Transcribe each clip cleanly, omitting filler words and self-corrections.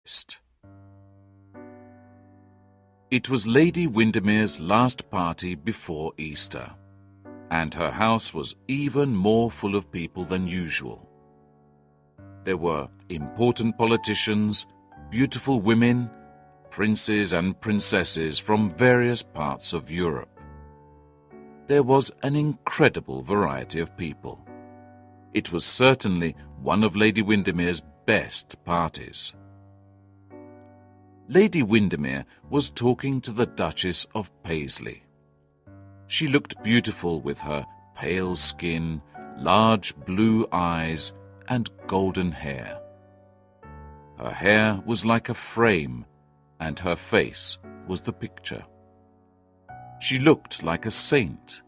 chiromantist. It was Lady Windermere's last party before Easter, and her house was even more full of people than usual. There were important politicians, beautiful women, princes and princesses from various parts of Europe. There was an incredible variety of people. It was certainly one of Lady Windermere's best parties. Lady Windermere was talking to the Duchess of Paisley. She looked beautiful with her pale skin, large blue eyes, and golden hair. Her hair was like a frame, and her face was the picture. She looked like a saint,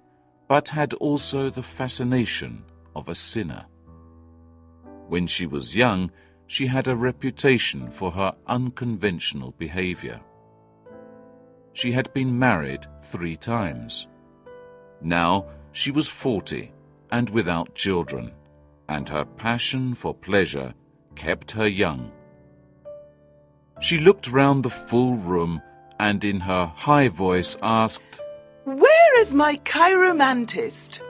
but had also the fascination of a sinner. When she was young, she had a reputation for her unconventional behavior. She had been married 3 times. Now she was 40 and without children, and her passion for pleasure kept her young. She looked round the full room and in her high voice asked, "Where is my chiromantist?"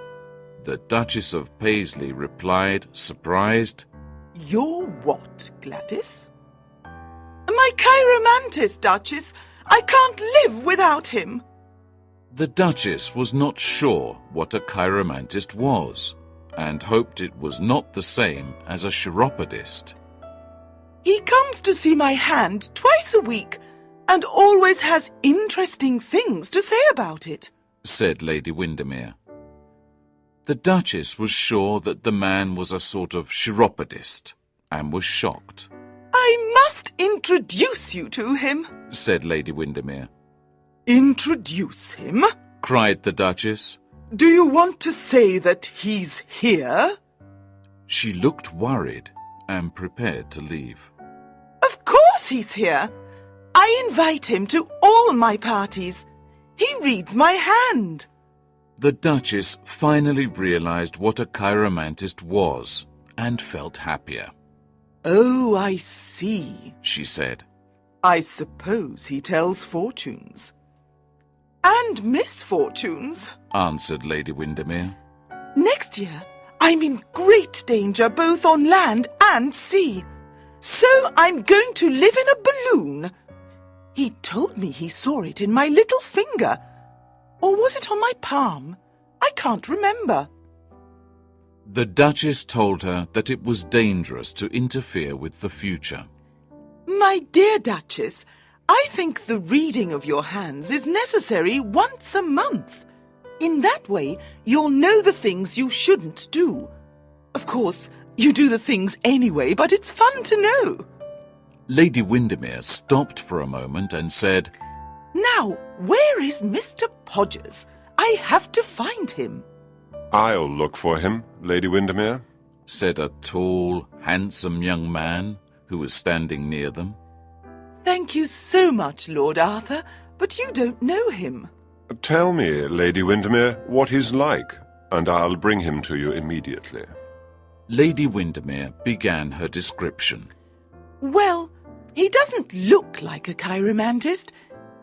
The Duchess of Paisley replied, surprised, "Your what, Gladys?" "My chiromantist, Duchess. I can't live without him." The Duchess was not sure what a chiromantist was, and hoped it was not the same as a chiropodist. "He comes to see my hand twice a week, and always has interesting things to say about it," said Lady Windermere. The Duchess was sure that the man was a sort of chiropodist, and was shocked. "I must introduce you to him," said Lady Windermere. "Introduce him?" cried the Duchess. "Do you want to say that he's here?" She looked worried and prepared to leave. "Of course he's here. I invite him to all my parties. He reads my hand." The Duchess finally realized what a chiromantist was and felt happier. "Oh, I see," she said. "I suppose he tells fortunes." "And misfortunes," answered Lady Windermere. "Next year I'm in great danger both on land and sea. So I'm going to live in a balloon. He told me he saw it in my little finger. Or was it on my palm? I can't remember." The Duchess told her that it was dangerous to interfere with the future. "My dear Duchess, I think the reading of your hands is necessary once a month. In that way, you'll know the things you shouldn't do. Of course, you do the things anyway, but it's fun to know." Lady Windermere stopped for a moment and said, "Now, where is Mr. Podgers? I have to find him." "I'll look for him, Lady Windermere," said a tall, handsome young man who was standing near them. "Thank you so much, Lord Arthur, but you don't know him." "Tell me, Lady Windermere, what he's like, and I'll bring him to you immediately." Lady Windermere began her description. "Well, he doesn't look like a chiromantist.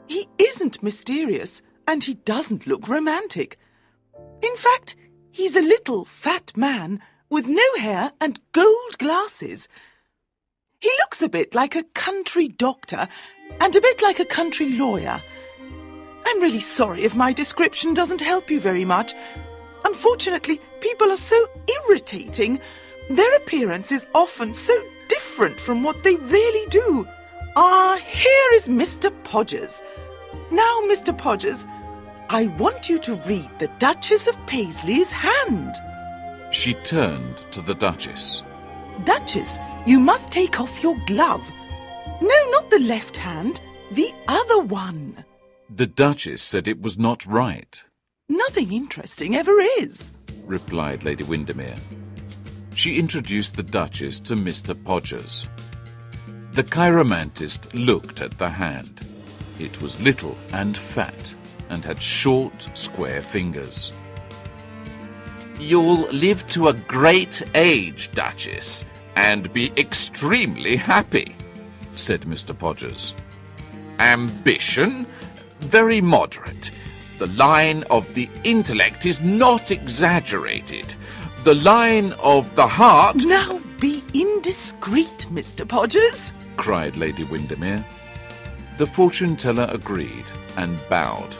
He isn't mysterious, and he doesn't look romantic. In fact, he's a little fat man with no hair and gold glasses. He looks a bit like a country doctor and a bit like a country lawyer. I'm really sorry if my description doesn't help you very much. Unfortunately, people are so irritating. Their appearance is often so different from what they really do. Ah, here is Mr. Podgers. Now, Mr. Podgers, I want you to read the Duchess of Paisley's hand." She turned to the Duchess. "Duchess, you must take off your glove. No, not the left hand, the other one." The Duchess said it was not right. "Nothing interesting ever is," replied Lady Windermere. She introduced the Duchess to Mr. Podgers. The chiromantist looked at the hand. It was little and fat, and had short, square fingers. "You'll live to a great age, Duchess, and be extremely happy," said Mr. Podgers. Ambition? Very moderate. The line of the intellect is not exaggerated. The line of the heart— Now be indiscreet, Mr. Podgers, cried Lady Windermere. The fortune-teller agreed and bowed.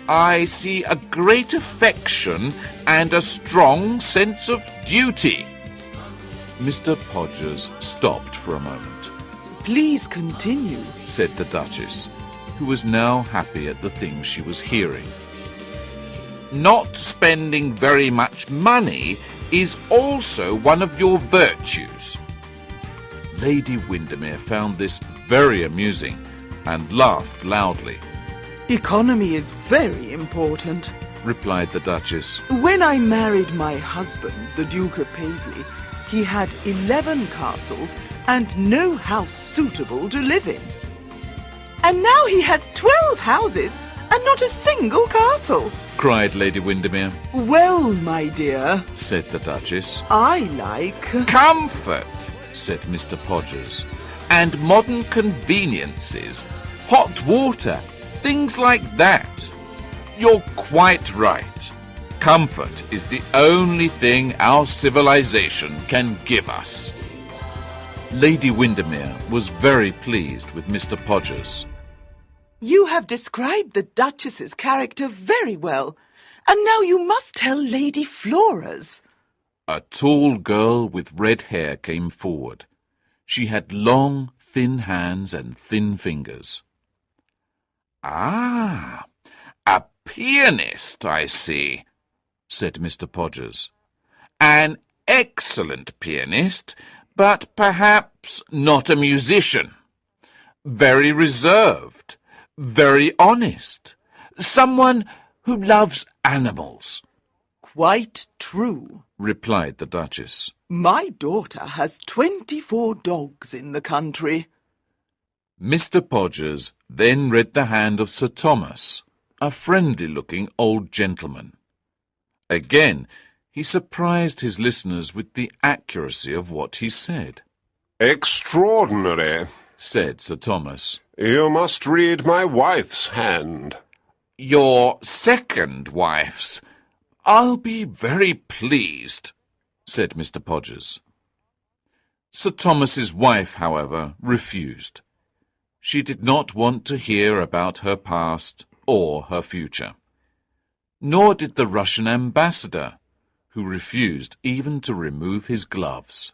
I see a great affection and a strong sense of duty. Mr. Podgers stopped for a moment. Please continue, said the Duchess, who was now happy at the things she was hearing. Not spending very much money is also one of your virtues. Lady Windermere found this very amusing and laughed loudly. Economy is very important, replied the Duchess. When I married my husband, the Duke of Paisley, he had 11 castles and no house suitable to live in. And now he has 12 houses and not a single castle, cried Lady Windermere. Well, my dear, said the Duchess, I like comfort, said Mr. Podgers, and modern conveniences, hot water, things like that. You're quite right. Comfort is the only thing our civilization can give us. Lady Windermere was very pleased with Mr. Podgers. You have described the Duchess's character very well, and now you must tell Lady Flora's. A tall girl with red hair came forward. She had long, thin hands and thin fingers. Ah, a pianist, I see, said Mr. Podgers. An excellent pianist, but perhaps not a musician. Very reserved, very honest. Someone who loves animals. Quite true, replied the Duchess. My daughter has 24 dogs in the country. Mr. Podgers then read the hand of Sir Thomas, a friendly-looking old gentleman. Again, he surprised his listeners with the accuracy of what he said. Extraordinary, said Sir Thomas. You must read my wife's hand. Your second wife's. I'll be very pleased, said Mr. Podgers. Sir Thomas's wife, however, refused. She did not want to hear about her past or her future. Nor did the Russian ambassador, who refused even to remove his gloves.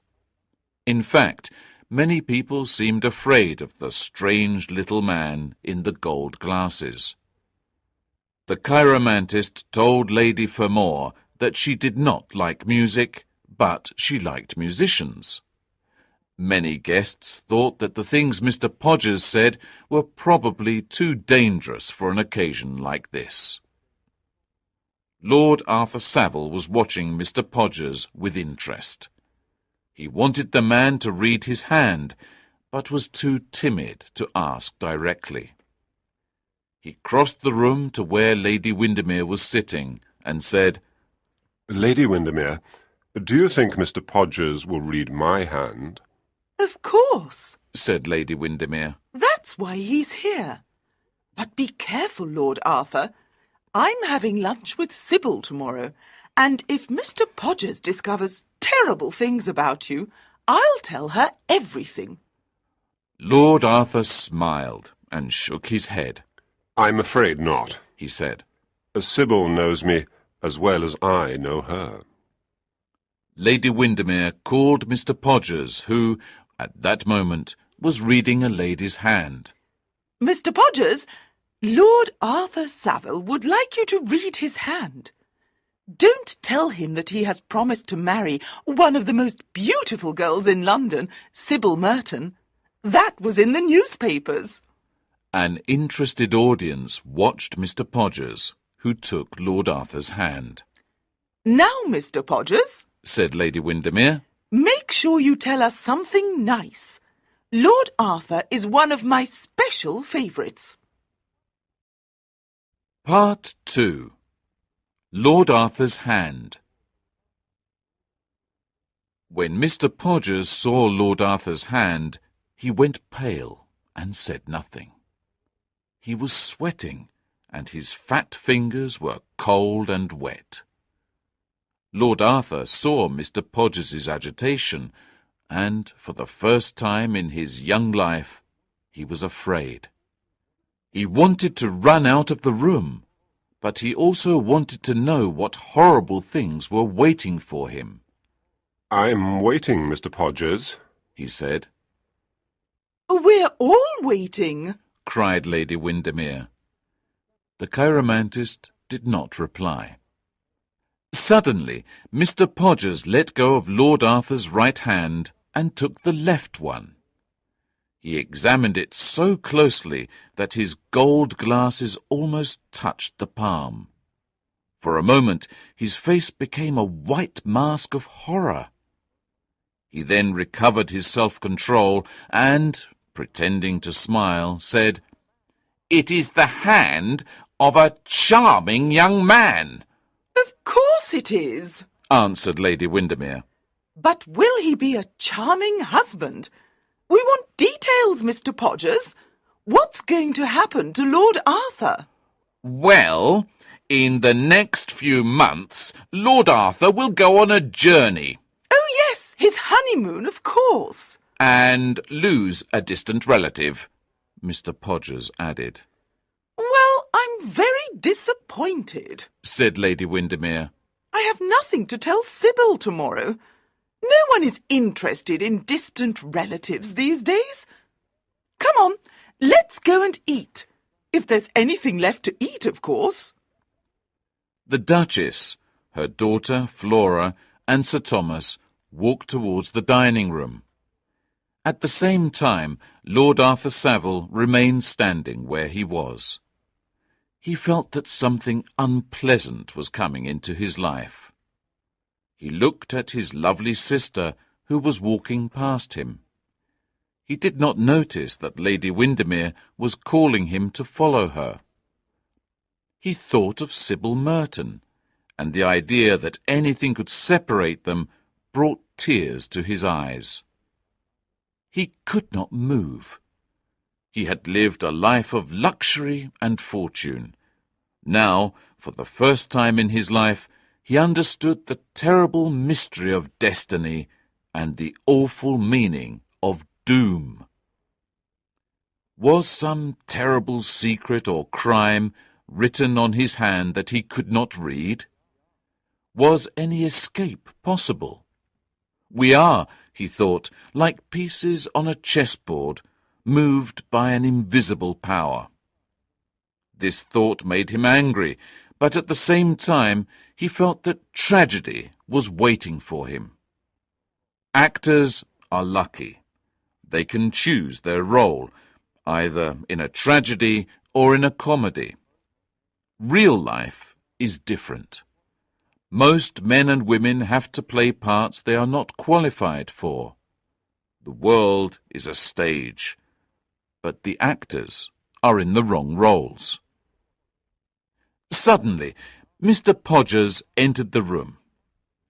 In fact, many people seemed afraid of the strange little man in the gold glasses. The chiromantist told Lady Fermor that she did not like music, but she liked musicians. Many guests thought that the things Mr. Podgers said were probably too dangerous for an occasion like this. Lord Arthur Savile was watching Mr. Podgers with interest. He wanted the man to read his hand, but was too timid to ask directly. He crossed the room to where Lady Windermere was sitting and said, Lady Windermere, do you think Mr. Podgers will read my hand? Of course, said Lady Windermere. That's why he's here. But be careful, Lord Arthur. I'm having lunch with Sybil tomorrow, and if Mr. Podgers discovers terrible things about you, I'll tell her everything. Lord Arthur smiled and shook his head. I'm afraid not, he said. Sybil knows me as well as I know her. Lady Windermere called Mr. Podgers, who, at that moment, was reading a lady's hand. Mr. Podgers, Lord Arthur Savile would like you to read his hand. Don't tell him that he has promised to marry one of the most beautiful girls in London, Sybil Merton. That was in the newspapers. An interested audience watched Mr. Podgers, who took Lord Arthur's hand. Now, Mr. Podgers, said Lady Windermere, make sure you tell us something nice. Lord Arthur is one of my special favourites. Part 2. Lord Arthur's Hand. When Mr. Podgers saw Lord Arthur's hand, he went pale and said nothing. He was sweating, and his fat fingers were cold and wet. Lord Arthur saw Mr. Podgers's agitation, and for the first time in his young life he was afraid. He wanted to run out of the room, but he also wanted to know what horrible things were waiting for him. "I'm waiting, Mr. Podgers," he said. "We're all waiting," cried Lady Windermere. The chiromantist did not reply. Suddenly, Mr. Podgers let go of Lord Arthur's right hand and took the left one. He examined it so closely that his gold glasses almost touched the palm. For a moment, his face became a white mask of horror. He then recovered his self-control and, pretending to smile, said, "It is the hand of a charming young man." "Of course it is," answered Lady Windermere. "But will he be a charming husband? We want details, Mr. Podgers. What's going to happen to Lord Arthur?" Well, in the next few months, Lord Arthur will go on a journey. "Oh, yes, his honeymoon, of course." And lose a distant relative, Mr. Podgers added. "Well, I'm very disappointed," said Lady Windermere. "I have nothing to tell Sybil tomorrow. No one is interested in distant relatives these days. Come on, let's go and eat. If there's anything left to eat, of course." The Duchess, her daughter Flora, and Sir Thomas walked towards the dining room. At the same time, Lord Arthur Savile remained standing where he was. He felt that something unpleasant was coming into his life. He looked at his lovely sister, who was walking past him. He did not notice that Lady Windermere was calling him to follow her. He thought of Sybil Merton, and the idea that anything could separate them brought tears to his eyes. He could not move. He had lived a life of luxury and fortune. Now, for the first time in his life, he understood the terrible mystery of destiny and the awful meaning of doom. Was some terrible secret or crime written on his hand that he could not read? Was any escape possible? We are, he thought, like pieces on a chessboard, moved by an invisible power. This thought made him angry, but at the same time he felt that tragedy was waiting for him. Actors are lucky. They can choose their role, either in a tragedy or in a comedy. Real life is different. Most men and women have to play parts they are not qualified for. The world is a stage, but the actors are in the wrong roles. Suddenly, Mr. Podgers entered the room.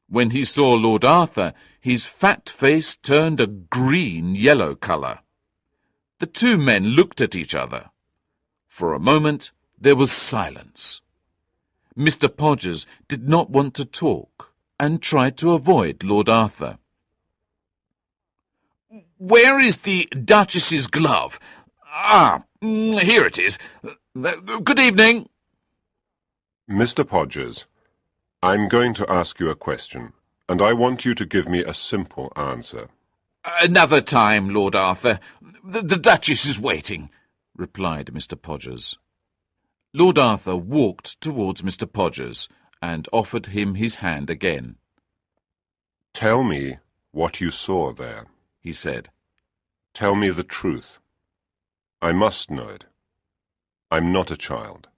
When he saw Lord Arthur, his fat face turned a green-yellow colour. The two men looked at each other. For a moment there was silence. Mr. Podgers did not want to talk, and tried to avoid Lord Arthur. "Where is the Duchess's glove? Here it is. Good evening." "Mr. Podgers, I'm going to ask you a question, and I want you to give me a simple answer." "Another time, Lord Arthur. The Duchess is waiting," replied Mr. Podgers. Lord Arthur walked towards Mr. Podgers and offered him his hand again. "Tell me what you saw there," he said. "Tell me the truth. I must know it. I'm not a child."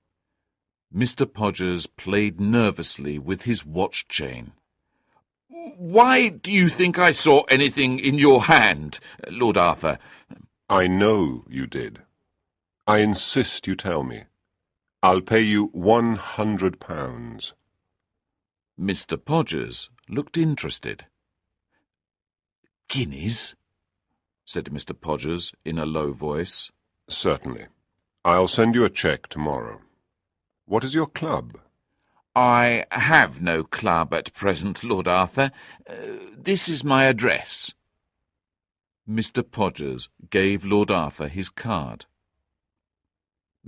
Mr. Podgers played nervously with his watch chain. "Why do you think I saw anything in your hand, Lord Arthur?" "I know you did. I insist you tell me. I'll pay you £100. Mr. Podgers looked interested. "Guineas?" said Mr. Podgers in a low voice. Certainly. I'll send you a cheque tomorrow. What is your club? I have no club at present, Lord Arthur. This is my address. Mr. Podgers gave Lord Arthur his card.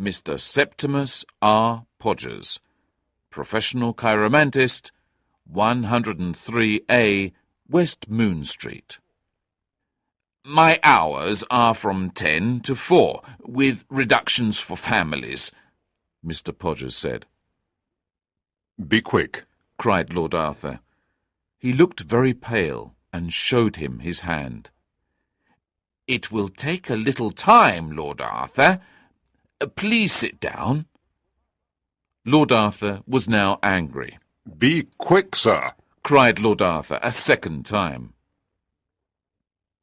Mr. Septimus R. Podgers, Professional Chiromantist, 103A, West Moon Street. My hours are from 10 to 4, with reductions for families, Mr. Podgers said. Be quick, cried Lord Arthur. He looked very pale and showed him his hand. It will take a little time, Lord Arthur. Please sit down. Lord Arthur was now angry. Be quick, sir, cried Lord Arthur a second time.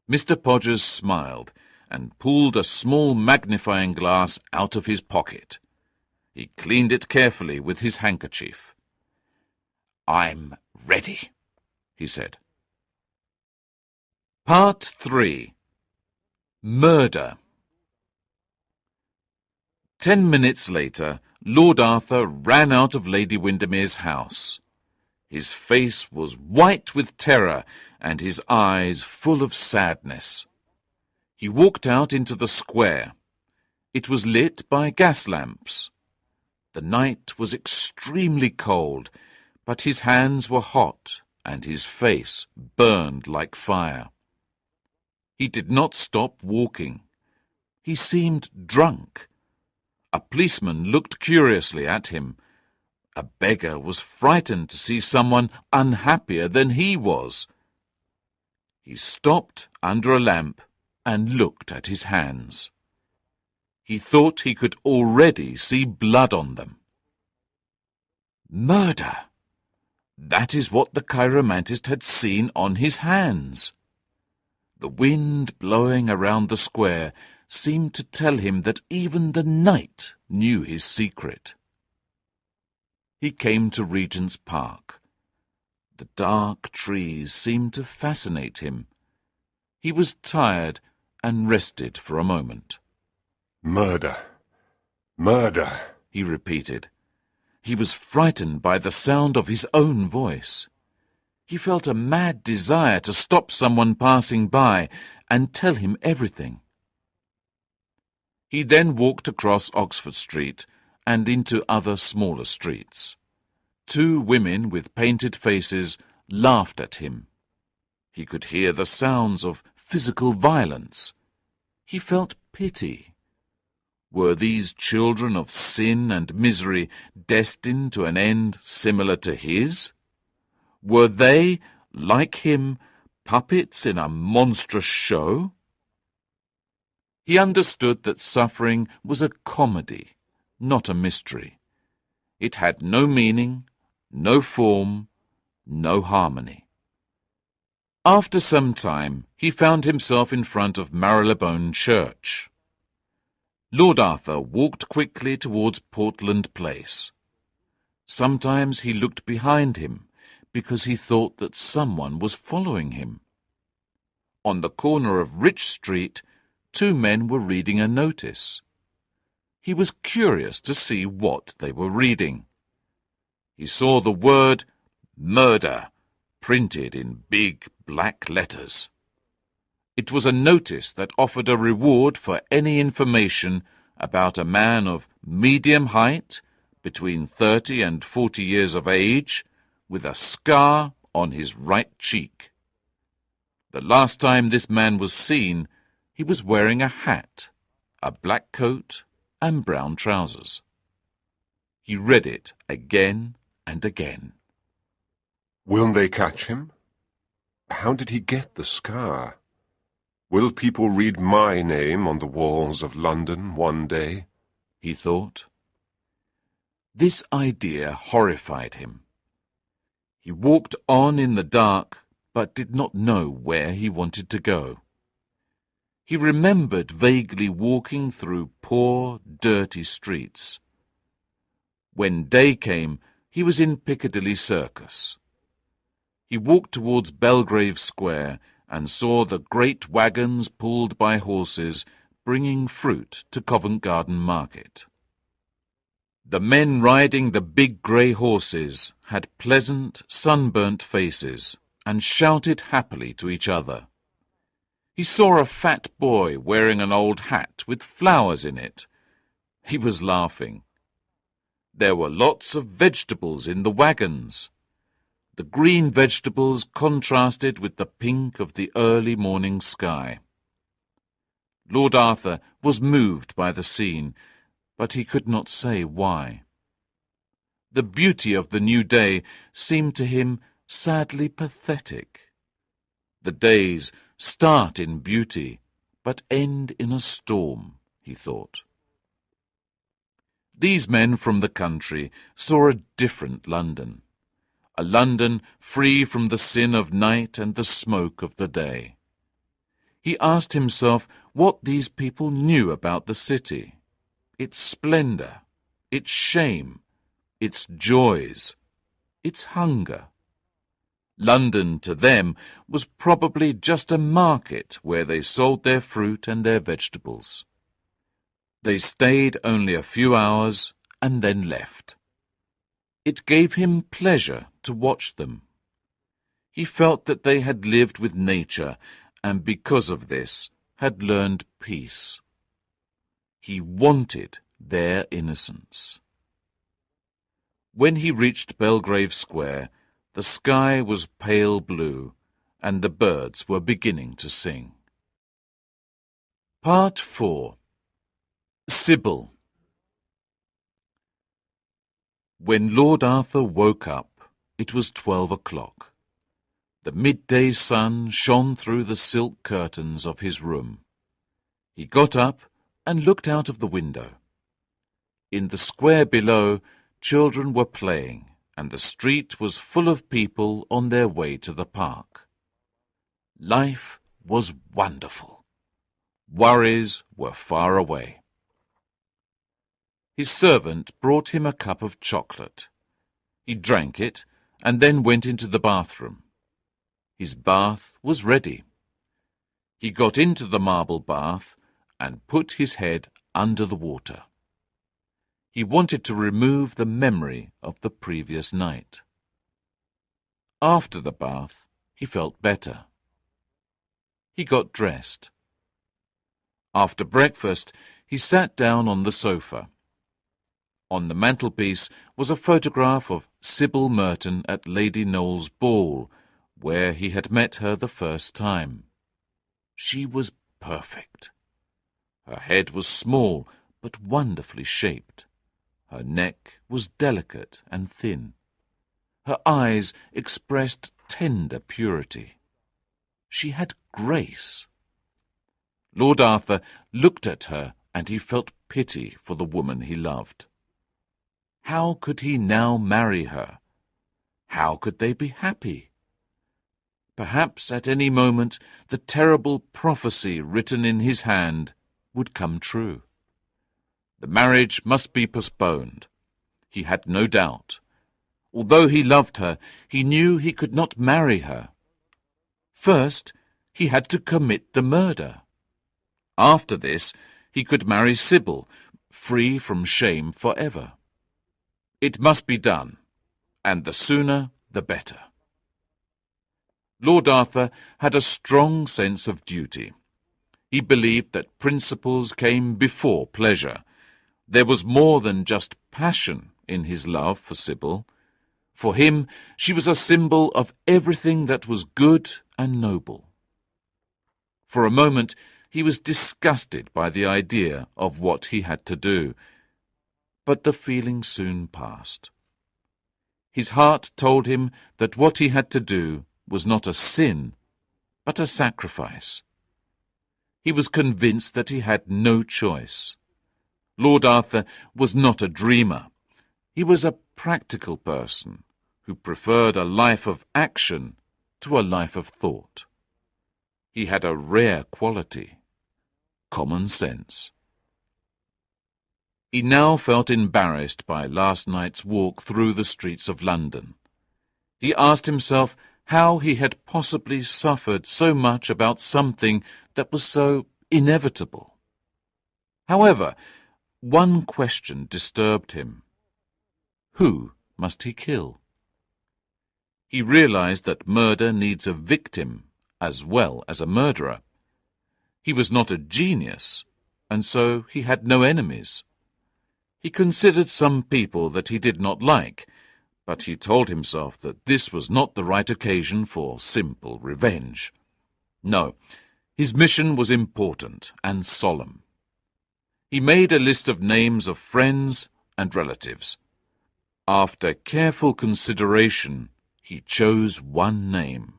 Mr. Podgers smiled and pulled a small magnifying glass out of his pocket. He cleaned it carefully with his handkerchief. I'm ready, he said. Part 3. Murder. 10 minutes later, Lord Arthur ran out of Lady Windermere's house. His face was white with terror and his eyes full of sadness. He walked out into the square. It was lit by gas lamps. The night was extremely cold, but his hands were hot and his face burned like fire. He did not stop walking. He seemed drunk. A policeman looked curiously at him. A beggar was frightened to see someone unhappier than he was. He stopped under a lamp and looked at his hands. He thought he could already see blood on them. Murder! That is what the chiromantist had seen on his hands. The wind blowing around the square seemed to tell him that even the night knew his secret. He came to Regent's Park. The dark trees seemed to fascinate him. He was tired and rested for a moment. Murder! Murder! He repeated. He was frightened by the sound of his own voice. He felt a mad desire to stop someone passing by and tell him everything. He then walked across Oxford Street and into other smaller streets. 2 women with painted faces laughed at him. He could hear the sounds of physical violence. He felt pity. Were these children of sin and misery destined to an end similar to his? Were they, like him, puppets in a monstrous show? He understood that suffering was a comedy, not a mystery. It had no meaning, no form, no harmony. After some time, he found himself in front of Marylebone Church. Lord Arthur walked quickly towards Portland Place. Sometimes he looked behind him, because he thought that someone was following him. On the corner of Rich Street, 2 men were reading a notice. He was curious to see what they were reading. He saw the word murder printed in big black letters. It was a notice that offered a reward for any information about a man of medium height, between 30 and 40 years of age, with a scar on his right cheek. The last time this man was seen, he was wearing a hat, a black coat, and brown trousers. He read it again and again. Will they catch him? How did he get the scar? Will people read my name on the walls of London one day? He thought. This idea horrified him. He walked on in the dark, but did not know where he wanted to go. He remembered vaguely walking through poor, dirty streets. When day came, he was in Piccadilly Circus. He walked towards Belgrave Square and saw the great wagons pulled by horses bringing fruit to Covent Garden Market. The men riding the big grey horses had pleasant, sunburnt faces and shouted happily to each other. He saw a fat boy wearing an old hat with flowers in it. He was laughing. There were lots of vegetables in the wagons. The green vegetables contrasted with the pink of the early morning sky. Lord Arthur was moved by the scene, but he could not say why. The beauty of the new day seemed to him sadly pathetic. The days start in beauty, but end in a storm, he thought. These men from the country saw a different London, a London free from the sin of night and the smoke of the day. He asked himself what these people knew about the city, its splendour, its shame, its joys, its hunger. London, to them, was probably just a market where they sold their fruit and their vegetables. They stayed only a few hours and then left. It gave him pleasure to watch them. He felt that they had lived with nature and because of this had learned peace. He wanted their innocence. When he reached Belgrave Square, the sky was pale blue, and the birds were beginning to sing. Part 4. Sybil. When Lord Arthur woke up, it was 12 o'clock. The midday sun shone through the silk curtains of his room. He got up and looked out of the window. In the square below, children were playing, and the street was full of people on their way to the park. Life was wonderful. Worries were far away. His servant brought him a cup of chocolate. He drank it and then went into the bathroom. His bath was ready. He got into the marble bath and put his head under the water. He wanted to remove the memory of the previous night. After the bath, he felt better. He got dressed. After breakfast, he sat down on the sofa. On the mantelpiece was a photograph of Sybil Merton at Lady Knowles' ball, where he had met her the first time. She was perfect. Her head was small, but wonderfully shaped. Her neck was delicate and thin. Her eyes expressed tender purity. She had grace. Lord Arthur looked at her, and he felt pity for the woman he loved. How could he now marry her? How could they be happy? Perhaps at any moment the terrible prophecy written in his hand would come true. The marriage must be postponed. He had no doubt. Although he loved her, he knew he could not marry her. First, he had to commit the murder. After this, he could marry Sybil, free from shame forever. It must be done, and the sooner the better. Lord Arthur had a strong sense of duty. He believed that principles came before pleasure. There was more than just passion in his love for Sybil. For him, she was a symbol of everything that was good and noble. For a moment, he was disgusted by the idea of what he had to do, but the feeling soon passed. His heart told him that what he had to do was not a sin, but a sacrifice. He was convinced that he had no choice. Lord Arthur was not a dreamer. He was a practical person who preferred a life of action to a life of thought. He had a rare quality, common sense. He now felt embarrassed by last night's walk through the streets of London. He asked himself how he had possibly suffered so much about something that was so inevitable. However, one question disturbed him. Who must he kill? He realized that murder needs a victim as well as a murderer. He was not a genius, and so he had no enemies. He considered some people that he did not like, but he told himself that this was not the right occasion for simple revenge. No, his mission was important and solemn. He made a list of names of friends and relatives. After careful consideration, he chose one name: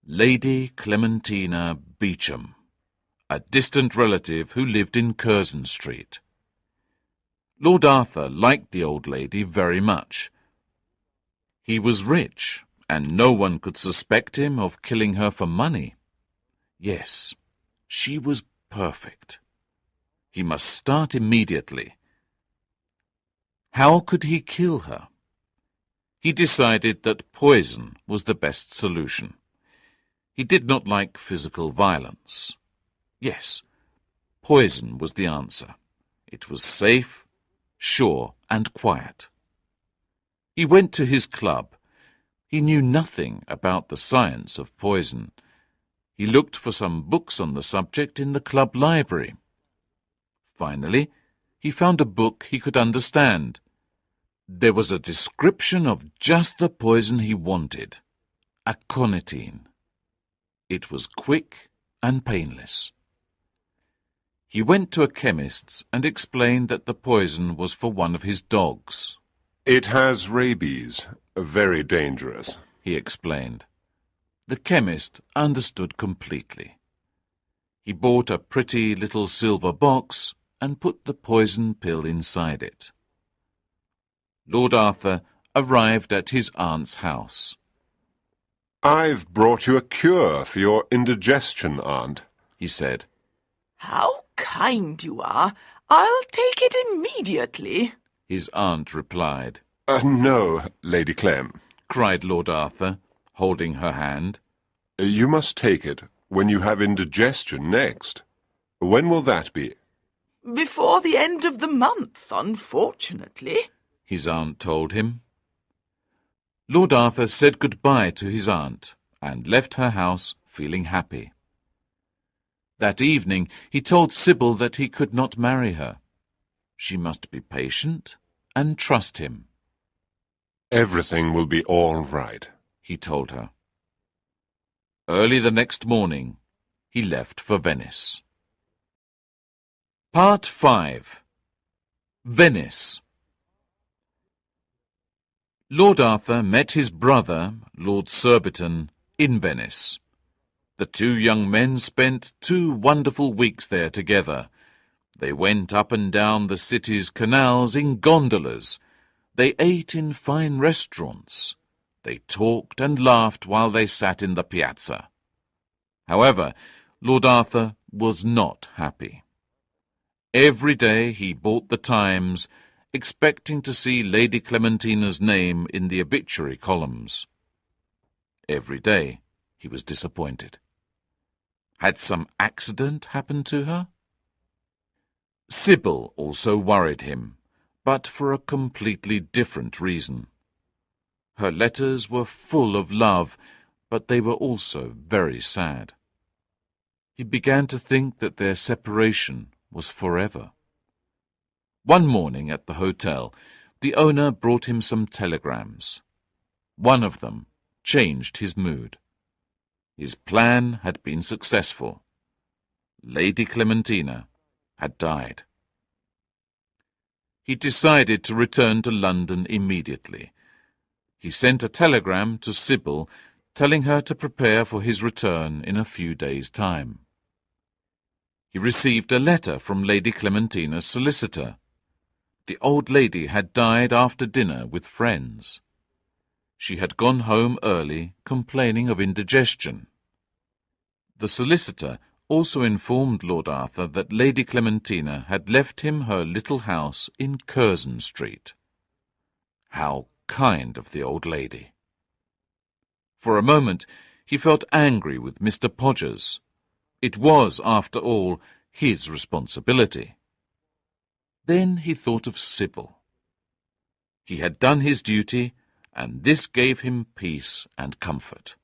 Lady Clementina Beauchamp, a distant relative who lived in Curzon Street. Lord Arthur liked the old lady very much. He was rich, and no one could suspect him of killing her for money. Yes, she was perfect. He must start immediately. How could he kill her? He decided that poison was the best solution. He did not like physical violence. Yes, poison was the answer. It was safe, sure, and quiet. He went to his club. He knew nothing about the science of poison. He looked for some books on the subject in the club library. Finally, he found a book he could understand. There was a description of just the poison he wanted: aconitine. It was quick and painless. He went to a chemist's and explained that the poison was for one of his dogs. It has rabies, very dangerous, he explained. The chemist understood completely. He bought a pretty little silver box and put the poison pill inside it. Lord Arthur arrived at his aunt's house. "I've brought you a cure for your indigestion, Aunt," he said. How kind you are. I'll take it immediately, His aunt replied. No, Lady Clem. Cried Lord Arthur, holding her hand. You must take it when you have indigestion next. When will that be? Before the end of the month, unfortunately, His aunt told him. Lord Arthur said goodbye to his aunt and left her house feeling happy. That evening he told Sybil that he could not marry her. She must be patient and trust him. Everything will be all right, he told her. Early the next morning, he left for Venice. Part 5. Venice. Lord Arthur met his brother, Lord Surbiton, in Venice. The two young men spent 2 wonderful weeks there together. They went up and down the city's canals in gondolas. They ate in fine restaurants. They talked and laughed while they sat in the piazza. However, Lord Arthur was not happy. Every day he bought the Times, expecting to see Lady Clementina's name in the obituary columns. Every day he was disappointed. Had some accident happened to her? Sybil also worried him, but for a completely different reason. Her letters were full of love, but they were also very sad. He began to think that their separation was forever. One morning at the hotel, the owner brought him some telegrams. One of them changed his mood. His plan had been successful. Lady Clementina had died. He decided to return to London immediately. He sent a telegram to Sybil, telling her to prepare for his return in a few days' time. He received a letter from Lady Clementina's solicitor. The old lady had died after dinner with friends. She had gone home early, complaining of indigestion. The solicitor also informed Lord Arthur that Lady Clementina had left him her little house in Curzon Street. How kind of the old lady! For a moment he felt angry with Mr. Podgers. It was, after all, his responsibility. Then he thought of Sybil. He had done his duty, and this gave him peace and comfort.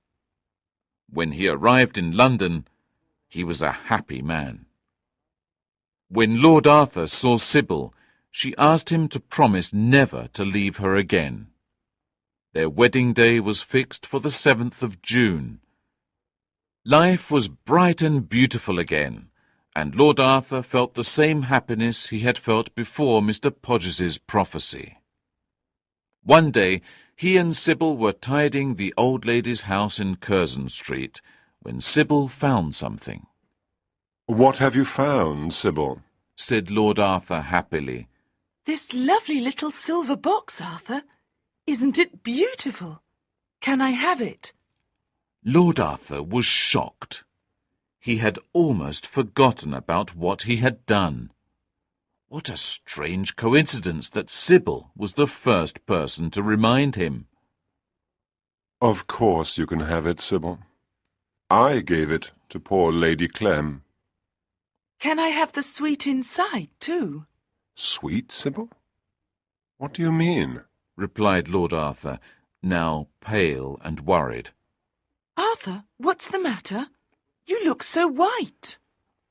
When he arrived in London, he was a happy man. When Lord Arthur saw Sybil, she asked him to promise never to leave her again. Their wedding day was fixed for the 7th of June. Life was bright and beautiful again, and Lord Arthur felt the same happiness he had felt before Mr. Podgers's prophecy. One day he and Sybil were tidying the old lady's house in Curzon Street, when Sybil found something. "What have you found, Sybil?" said Lord Arthur happily. This lovely little silver box, Arthur. Isn't it beautiful? Can I have it? Lord Arthur was shocked. He had almost forgotten about what he had done. What a strange coincidence that Sybil was the first person to remind him. "Of course you can have it, Sybil. I gave it to poor Lady Clem." Can I have the sweet inside, too? "Sweet, Sybil? What do you mean?" replied Lord Arthur, now pale and worried. Arthur, what's the matter? You look so white.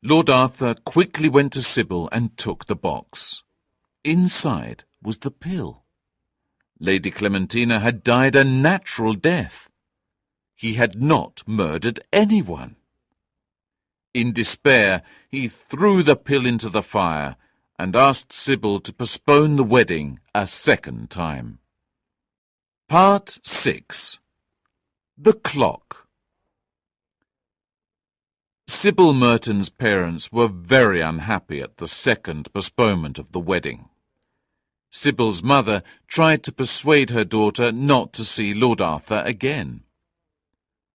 Lord Arthur quickly went to Sybil and took the box. Inside was the pill. Lady Clementina had died a natural death. He had not murdered anyone. In despair, he threw the pill into the fire and asked Sybil to postpone the wedding a second time. Part 6. The Clock. Sybil Merton's parents were very unhappy at the second postponement of the wedding. Sybil's mother tried to persuade her daughter not to see Lord Arthur again.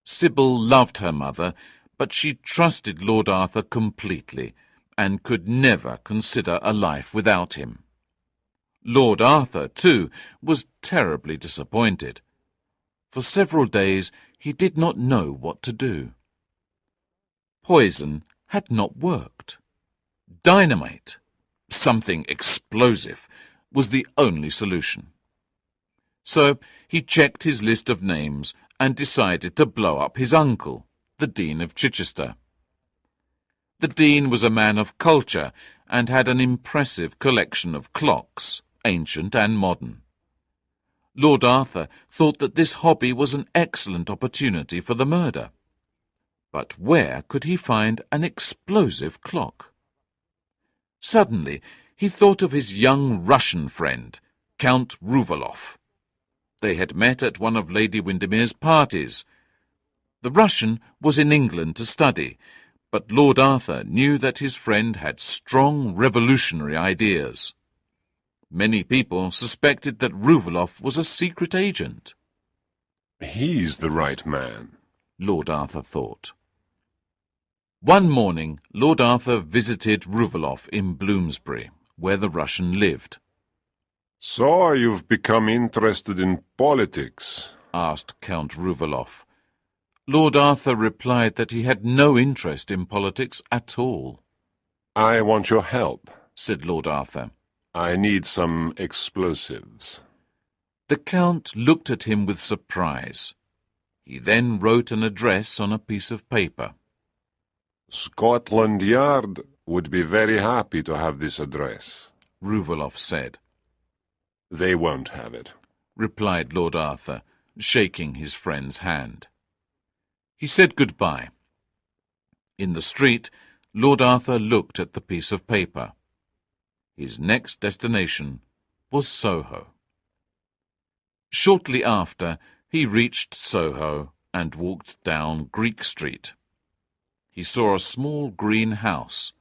Sybil loved her mother, but she trusted Lord Arthur completely, and could never consider a life without him. Lord Arthur, too, was terribly disappointed. For several days he did not know what to do. Poison had not worked. Dynamite, something explosive, was the only solution. So he checked his list of names and decided to blow up his uncle, the Dean of Chichester. The Dean was a man of culture and had an impressive collection of clocks, ancient and modern. Lord Arthur thought that this hobby was an excellent opportunity for the murder. But where could he find an explosive clock? Suddenly he thought of his young Russian friend, Count Rouvaloff. They had met at one of Lady Windermere's parties. The Russian was in England to study, but Lord Arthur knew that his friend had strong revolutionary ideas. Many people suspected that Rouvaloff was a secret agent. "He's the right man," Lord Arthur thought. One morning Lord Arthur visited Rouvaloff in Bloomsbury, where the Russian lived. "So you've become interested in politics?" asked Count Rouvaloff. Lord Arthur replied that he had no interest in politics at all. "I want your help," said Lord Arthur. "I need some explosives." The Count looked at him with surprise. He then wrote an address on a piece of paper. "Scotland Yard would be very happy to have this address," Rouvaloff said. "They won't have it," replied Lord Arthur, shaking his friend's hand. He said goodbye. In the street, Lord Arthur looked at the piece of paper. His next destination was Soho. Shortly after, he reached Soho and walked down Greek Street. He saw a small green house.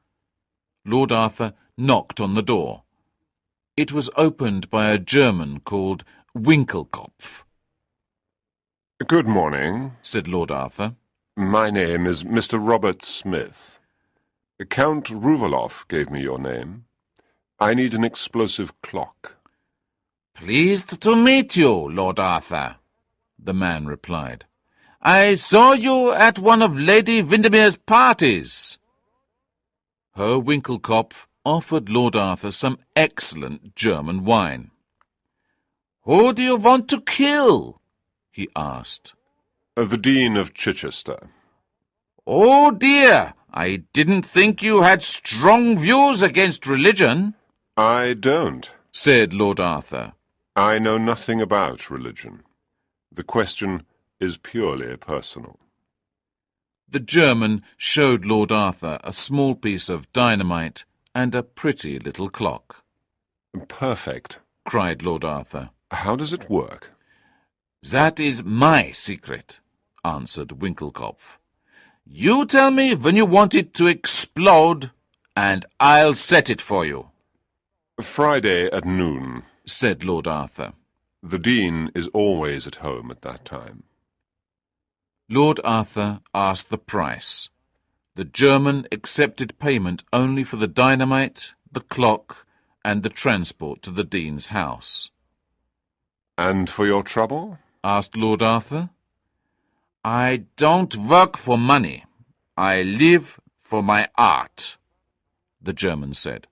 Lord Arthur knocked on the door. It was opened by a German called Winkelkopf. "Good morning," said Lord Arthur. "My name is Mr. Robert Smith. Count Rouvaloff gave me your name. I need an explosive clock." "Pleased to meet you, Lord Arthur," the man replied. I saw you at one of Lady Windermere's parties. Herr Winkelkopf offered Lord Arthur some excellent German wine. Who do you want to kill? He asked. The Dean of Chichester. Oh dear, I didn't think you had strong views against religion. I don't, said Lord Arthur. I know nothing about religion. The question is purely personal. The German showed Lord Arthur a small piece of dynamite and a pretty little clock. Perfect, cried Lord Arthur. How does it work? That is my secret, answered Winkelkopf. You tell me when you want it to explode, and I'll set it for you. Friday at noon, said Lord Arthur. The Dean is always at home at that time. Lord Arthur asked the price. The German accepted payment only for the dynamite, the clock, and the transport to the Dean's house. And for your trouble? asked Lord Arthur. I don't work for money. I live for my art, the German said.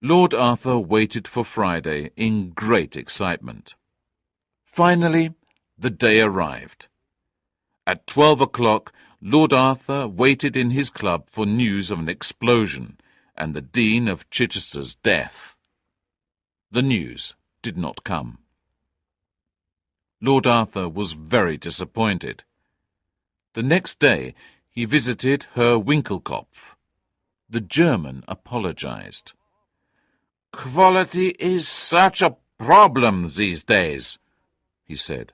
Lord Arthur waited for Friday in great excitement. Finally, the day arrived. At 12 o'clock, Lord Arthur waited in his club for news of an explosion and the Dean of Chichester's death. The news did not come. Lord Arthur was very disappointed. The next day he visited Herr Winkelkopf. The German apologized. Quality is such a problem these days, he said.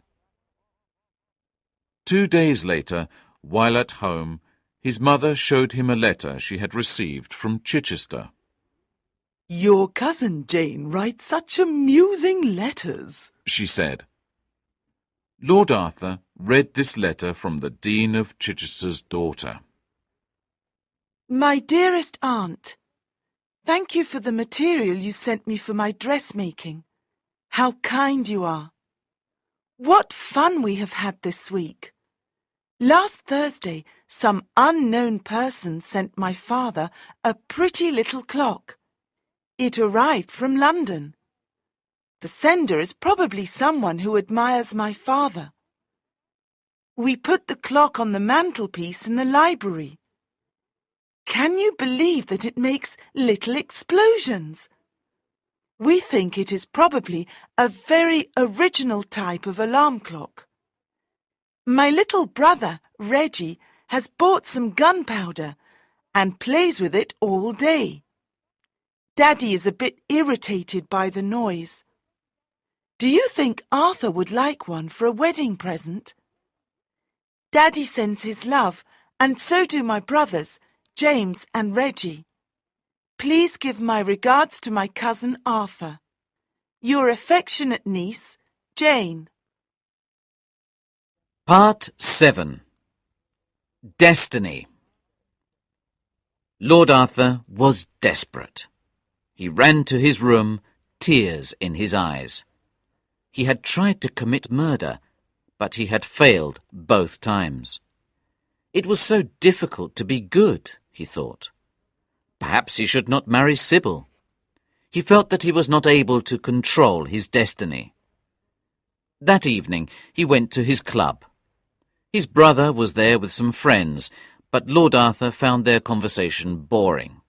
2 days later, while at home, his mother showed him a letter she had received from Chichester. Your cousin Jane writes such amusing letters, she said. Lord Arthur read this letter from the Dean of Chichester's daughter. My dearest aunt, thank you for the material you sent me for my dressmaking. How kind you are. What fun we have had this week. Last Thursday, some unknown person sent my father a pretty little clock. It arrived from London. The sender is probably someone who admires my father. We put the clock on the mantelpiece in the library. Can you believe that it makes little explosions? We think it is probably a very original type of alarm clock. My little brother, Reggie, has bought some gunpowder and plays with it all day. Daddy is a bit irritated by the noise. Do you think Arthur would like one for a wedding present? Daddy sends his love, and so do my brothers, James and Reggie. Please give my regards to my cousin Arthur. Your affectionate niece, Jane. Part 7. Destiny. Lord Arthur was desperate. He ran to his room, tears in his eyes. He had tried to commit murder, but he had failed both times. It was so difficult to be good, he thought. Perhaps he should not marry Sybil. He felt that he was not able to control his destiny. That evening he went to his club. His brother was there with some friends, but Lord Arthur found their conversation boring.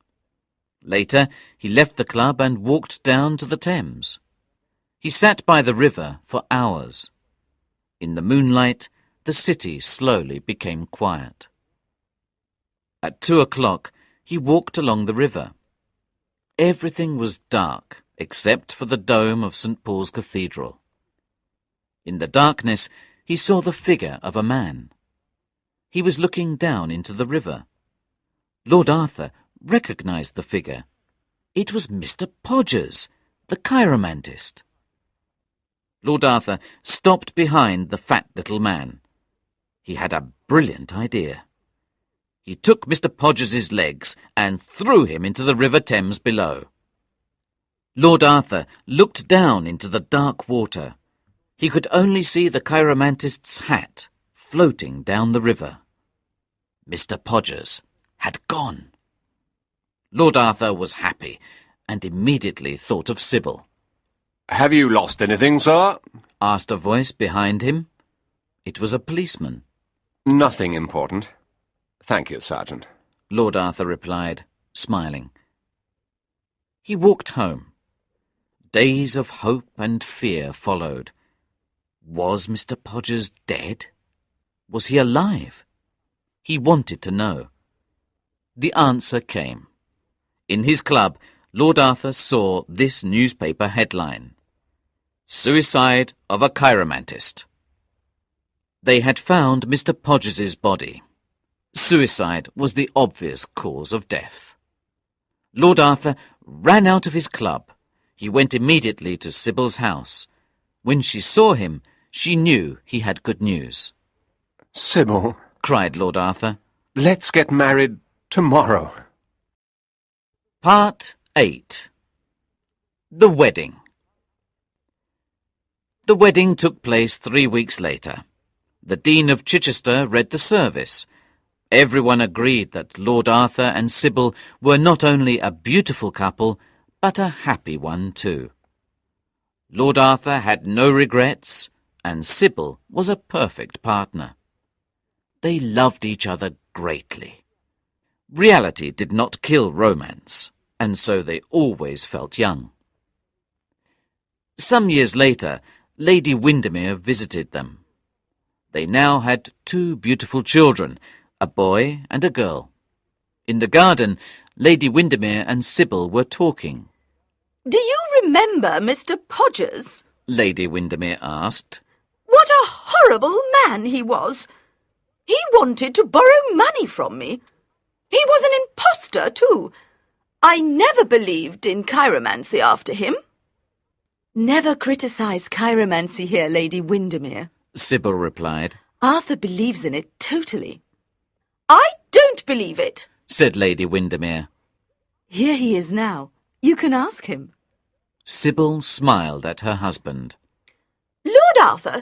Later he left the club and walked down to the Thames. He sat by the river for hours. In the moonlight, the city slowly became quiet. At 2 o'clock, he walked along the river. Everything was dark, except for the dome of St. Paul's Cathedral. In the darkness, he saw the figure of a man. He was looking down into the river. Lord Arthur recognized the figure. It was Mr. Podgers, the chiromantist. Lord Arthur stopped behind the fat little man. He had a brilliant idea. He took Mr. Podgers's legs and threw him into the River Thames below. Lord Arthur looked down into the dark water. He could only see the chiromantist's hat floating down the river. Mr. Podgers had gone. Lord Arthur was happy and immediately thought of Sybil. "Have you lost anything, sir?" Asked a voice behind him. It was a policeman. "Nothing important. Thank you, Sergeant." Lord Arthur replied, smiling. He walked home. Days of hope and fear followed. Was Mr. Podgers dead? Was he alive? He wanted to know. The answer came. In his club, Lord Arthur saw this newspaper headline: "Suicide of a chiromantist." They had found Mr. Podgers's body. Suicide was the obvious cause of death. Lord Arthur ran out of his club. He went immediately to Sybil's house. When she saw him, she knew he had good news. "Sybil," cried Lord Arthur. "let's get married tomorrow." Part 8. The Wedding. The wedding took place 3 weeks later. The Dean of Chichester read the service. Everyone agreed that Lord Arthur and Sybil were not only a beautiful couple, but a happy one too. Lord Arthur had no regrets, and Sybil was a perfect partner. They loved each other greatly. Reality did not kill romance, and so they always felt young. Some years later, Lady Windermere visited them. They now had 2 beautiful children, a boy and a girl. In the garden, Lady Windermere and Sybil were talking. "Do you remember Mr. Podgers?" Lady Windermere asked. "What a horrible man he was! He wanted to borrow money from me. He was an impostor, too. I never believed in chiromancy after him." Never criticise chiromancy here, Lady Windermere. Sybil replied. Arthur believes in it totally. "I don't believe it," said Lady Windermere. Here he is now. You can ask him. Sybil smiled at her husband. "Lord Arthur,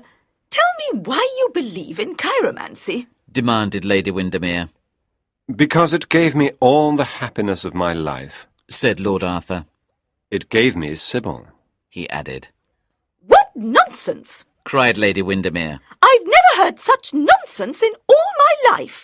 tell me why you believe in chiromancy," demanded Lady Windermere. "Because it gave me all the happiness of my life," said Lord Arthur. "It gave me Sybil," he added. "What nonsense!" cried Lady Windermere. "I've never heard such nonsense in all my life."